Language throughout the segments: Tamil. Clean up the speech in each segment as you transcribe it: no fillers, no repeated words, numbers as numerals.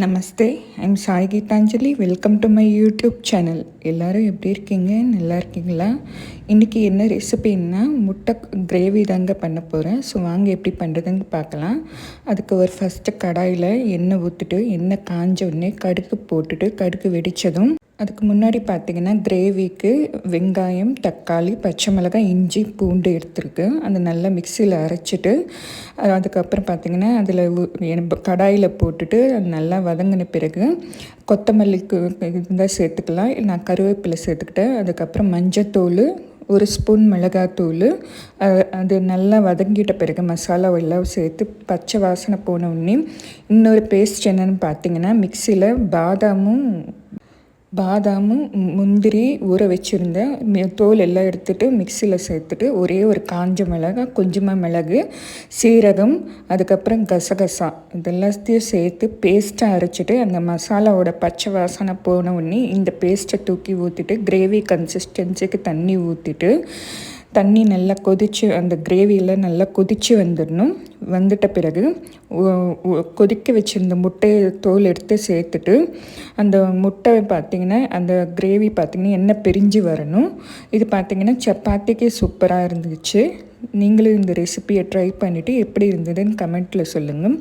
Namaste, I'm Sai Geetanjali. Welcome to my YouTube channel. எல்லோரும் எப்படி இருக்கீங்க? நல்லா இருக்கீங்களா? இன்றைக்கி என்ன ரெசிபின்னா முட்டை கிரேவி தாங்க பண்ண போகிறேன். ஸோ வாங்க எப்படி பண்ணுறதுன்னு பார்க்கலாம். அதுக்கு ஒரு ஃபஸ்ட்டு கடாயில் எண்ணெய் ஊற்றிட்டு எண்ணெய் காஞ்ச உடனே கடுகு போட்டுட்டு கடுகு வெடித்ததும் அதுக்கு முன்னாடி பார்த்திங்கன்னா கிரேவிக்கு வெங்காயம், தக்காளி, பச்சை மிளகாய், இஞ்சி, பூண்டு எடுத்துருக்கு. அதை நல்லா மிக்சியில் அரைச்சிட்டு அதுக்கப்புறம் பார்த்திங்கன்னா அதில் கடாயில் போட்டுட்டு அது நல்லா வதங்கின பிறகு கொத்தமல்லிக்கு இருந்தால் சேர்த்துக்கலாம். நான் கருவேப்பிலை சேர்த்துக்கிட்டேன். அதுக்கப்புறம் மஞ்சத்தூள், ஒரு ஸ்பூன் மிளகாத்தூள், அது நல்லா வதங்கிட்ட பிறகு மசாலா எல்லாம் சேர்த்து பச்சை வாசனை போன உடனே இன்னொரு பேஸ்ட் என்னென்னு பார்த்திங்கன்னா மிக்சியில் பாதாமும் முந்திரி ஊற வச்சுருந்தேன். தோல் எல்லாம் எடுத்துகிட்டு மிக்சியில் சேர்த்துட்டு ஒரே ஒரு காஞ்ச மிளகாய், கொஞ்சமாக மிளகு, சீரகம், அதுக்கப்புறம் கசகசா இதெல்லாத்தையும் சேர்த்து பேஸ்ட்டாக அரைச்சிட்டு அந்த மசாலாவோட பச்சை வாசனை போன உடனே இந்த பேஸ்ட்டை தூக்கி ஊற்றிட்டு கிரேவி கன்சிஸ்டன்சிக்கு தண்ணி ஊற்றிட்டு தண்ணி நல்லா கொதித்து அந்த கிரேவியில் நல்லா கொதித்து வந்துட்ட பிறகு கொதிக்க வச்சுருந்த முட்டையை தோல் எடுத்து சேர்த்துட்டு அந்த முட்டை பார்த்திங்கன்னா அந்த கிரேவி பார்த்திங்கன்னா எண்ணெய் பிரிஞ்சு வரணும். இது பார்த்திங்கன்னா சப்பாத்திக்கு சூப்பராக இருந்துச்சு. நீங்களும் இந்த ரெசிபியை ட்ரை பண்ணிவிட்டு எப்படி இருந்ததுன்னு கமெண்ட்டில் சொல்லுங்கள்.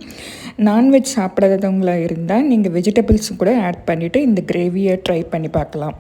நான்வெஜ் சாப்பிடாதவங்களாக இருந்தால் நீங்கள் வெஜிடபிள்ஸும் கூட ஆட் பண்ணிவிட்டு இந்த கிரேவியை ட்ரை பண்ணி பார்க்கலாம்.